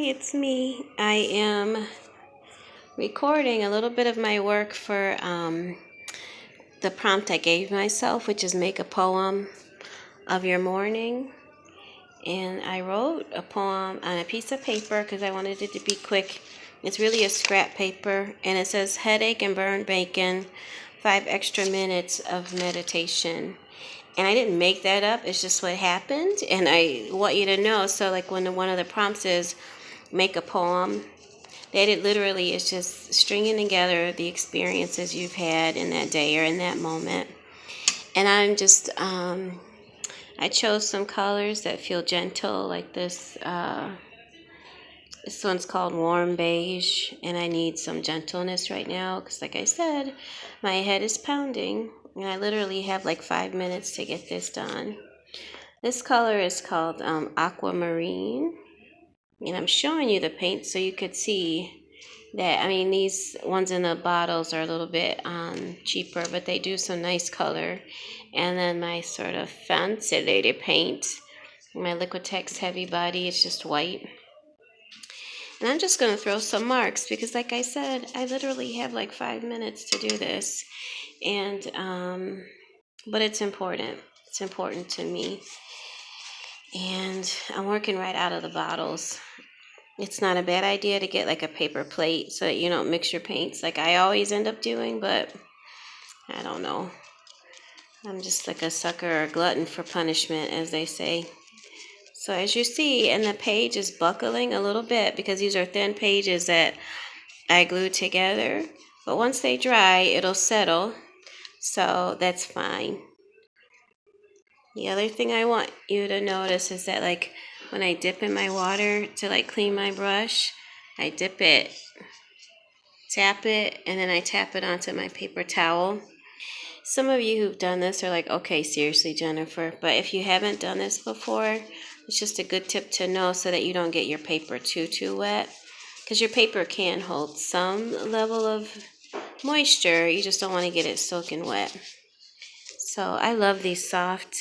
it's me. I am recording a little bit of my work for the prompt I gave myself, which is make a poem of your morning. And I wrote a poem on a piece of paper because I wanted it to be quick. It's really a scrap paper, and it says headache and burned bacon, 5 extra minutes of meditation. And I didn't make that up. It's just what happened. And I want you to know. So like when one of the prompts is make a poem, that it literally is just stringing together the experiences you've had in that day or in that moment. And I'm just, I chose some colors that feel gentle, like this. This one's called Warm Beige, and I need some gentleness right now because, like I said, my head is pounding, and I literally have like 5 minutes to get this done. This color is called Aquamarine, and I'm showing you the paint so you could see that. I mean, these ones in the bottles are a little bit cheaper, but they do some nice color. And then my sort of fancy lady paint, my Liquitex Heavy Body, it's just white. And I'm just going to throw some marks because, like I said, I literally have like 5 minutes to do this. And, but it's important. It's important to me. And I'm working right out of the bottles. It's not a bad idea to get like a paper plate so that you don't mix your paints like I always end up doing, but I don't know. I'm just like a sucker or a glutton for punishment, as they say. So as you see, and the page is buckling a little bit because these are thin pages that I glued together. But once they dry, it'll settle. So that's fine. The other thing I want you to notice is that like when I dip in my water to like clean my brush, I dip it, tap it, and then I tap it onto my paper towel. Some of you who've done this are like, okay, seriously, Jennifer. But if you haven't done this before, it's just a good tip to know so that you don't get your paper too wet. Because your paper can hold some level of moisture. You just don't want to get it soaking wet. So I love these soft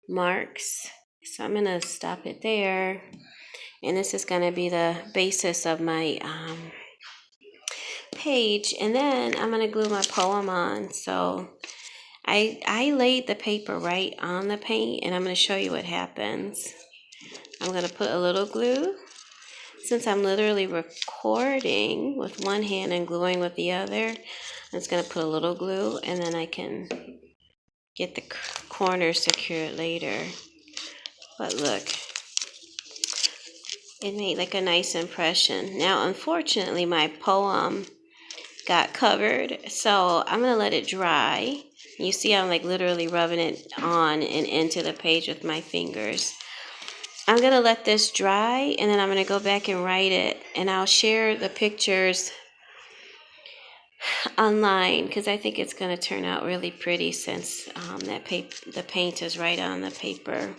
marks. So I'm going to stop it there. And this is going to be the basis of my page. And then I'm going to glue my poem on. So I laid the paper right on the paint, and I'm going to show you what happens. I'm going to put a little glue. Since I'm literally recording with one hand and gluing with the other, I'm just going to put a little glue, and then I can get the corners secured later. But look, it made like a nice impression. Now, unfortunately, my poem got covered, so I'm going to let it dry. You see I'm like literally rubbing it on and into the page with my fingers. I'm going to let this dry, and then I'm going to go back and write it, and I'll share the pictures online because I think it's going to turn out really pretty since the paint is right on the paper.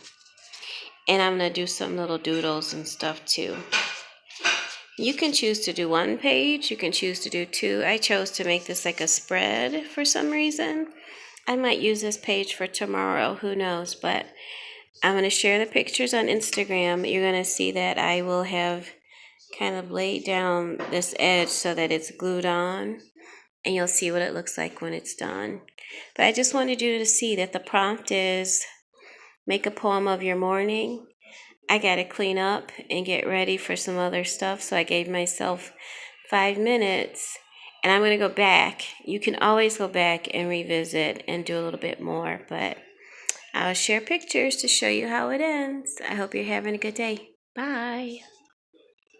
And I'm going to do some little doodles and stuff too. You can choose to do 1 page. You can choose to do 2. I chose to make this like a spread for some reason. I might use this page for tomorrow. Who knows? But I'm going to share the pictures on Instagram. You're going to see that I will have kind of laid down this edge so that it's glued on. And you'll see what it looks like when it's done. But I just wanted you to see that the prompt is make a poem of your morning. I got to clean up and get ready for some other stuff. So I gave myself 5 minutes. And I'm going to go back. You can always go back and revisit and do a little bit more. But I'll share pictures to show you how it ends. I hope you're having a good day. Bye.